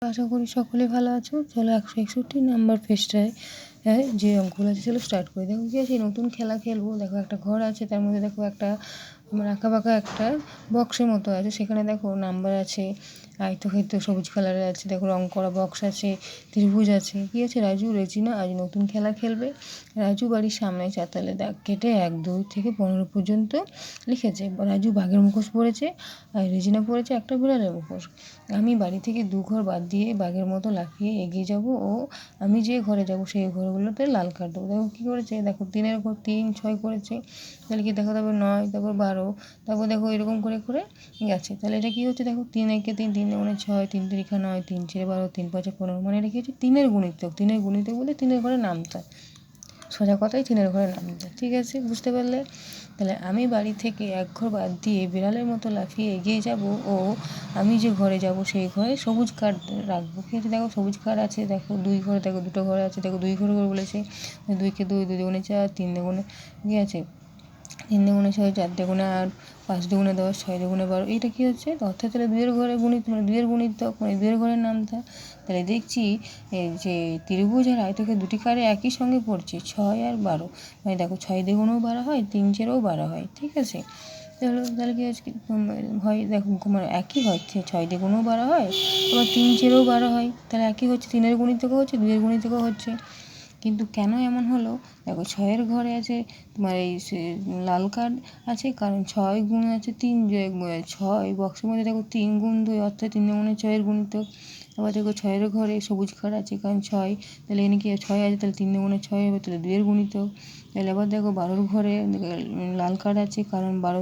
আশা করি সকলে ভালো আছো। চলো 161 নাম্বার পেজটায় যে অঙ্কগুলো আছে চলো স্টার্ট করি। দেখো কি আছে, নতুন খেলা খেলবো। দেখো একটা ঘর আছে, তার মধ্যে দেখো একটা আঁকা বাঁকা একটা বক্সের মতো আছে, সেখানে দেখো নাম্বার আছে, আয়তক্ষেত্র সবুজ কালারের আছে, দেখো রং করা বক্স আছে, ত্রিভুজ আছে। কি আছে, রাজু রেজিনা আজ নতুন খেলা খেলবে। রাজু বাড়ির সামনে চাতালে দাগ কেটে 1, 2 থেকে 15 পর্যন্ত লিখেছে। রাজু বাঘের মুখোশ পরেছে আর রেজিনা পরেছে একটা বিড়ালের মুখোশ। আমি বাড়ি থেকে 2 ঘর বাদ দিয়ে বাঘের মতো লাফিয়ে এগিয়ে যাব ও আমি যে ঘরে যাব সেই ঘরগুলোতে লাল কার্ড দেবো। দেখো কী করেছে, দেখো 3-এর ঘর 3, 6 করেছে। তাহলে কি দেখো, তারপর 9, তারপর 12, তারপর দেখো এরকম করে করে গেছে। তাহলে এটা কী হচ্ছে, দেখো 3 একে 3, 3 দুগুণে 6, 3 তিরিখা 9, 3 4 12, 3 5 15। মানে এটা কী হচ্ছে, 3-এর গুণিতক। 3-এর গুণিতক বলে 3-এর ঘরে নামতা, সোজা কথাই 3-এর ঘরে নামতা। ঠিক আছে, বুঝতে পারলে? তাহলে আমি বাড়ি থেকে 1 ঘর বাদ দিয়ে বিড়ালের মতো লাফিয়ে এগিয়ে যাব ও আমি যে ঘরে যাব সেই ঘরে সবুজ কার্ড রাখবো। ঠিক আছে, দেখো সবুজ কার্ড আছে, দেখো 2 ঘরে, দেখো 2টো ঘর আছে, দেখো 2 ঘর করে বলেছে। 2 কে 2, 2 দুগুণে 4, 3 দুগুণে ঠিক আছে 3 দুগুণে 6, 4 দুগুণে 8, 5 দুগুণে 10, 6 দুগুণে 12। এইটা কী হচ্ছে, অর্থাৎ তাহলে 2-এর ঘরে গুণিত, মানে 2-এর গুণিতক, মানে 2-এর ঘরের নামতা। তাহলে দেখছি যে ত্রিভুজ আর আয়তকে দুটি কারে একই সঙ্গে পড়ছে, 6 আর 12। মানে দেখো 6 দ্বিগুণেও 12 হয়, 3 4-ও 12 হয়। ঠিক আছে, তাহলে কি হয়, দেখো মানে একই হয়, 6 দ্বিগুণেও 12 হয়, আবার 3 4-ও 12 হয়। তাহলে একই হচ্ছে, 3-এর গুণিতকও হচ্ছে, 2-এর গুণিতকও হচ্ছে। কিন্তু কেন এমন হলো, দেখো 6-এর ঘরে আছে তোমার এই লাল কার্ড আছে, কারণ 6 গুণ আছে 3, 6 বক্সের মধ্যে দেখো 3 গুণ 2, অর্থাৎ 3 গুণে 6-এর গুণিতক। আবার দেখো 6-এর ঘরে সবুজ কার্ড আছে, কারণ 6, তাহলে এখানে কি 6 আছে, তাহলে 3 গুণে 6 হবে, তাহলে 2-এর গুণিতক। তাহলে আবার দেখো 12-এর ঘরে লাল কার্ড আছে, কারণ 12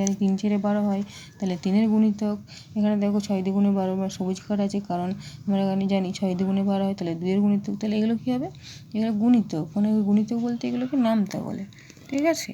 জানি 3 4-এ 12 হয়, তাহলে 3-এর গুণিতক। এখানে দেখো 6 দ্বিগুণে 12, সবুজ কার্ড আছে, কারণ আমরা এখানে জানি 6 দ্বিগুণে 12 হয়, তাহলে 2-এর গুণিতক। তাহলে এগুলো কী হবে, এগুলো গুণিতক। মানে গুণিতক বলতে এগুলোকে নামতা বলে। ঠিক আছে।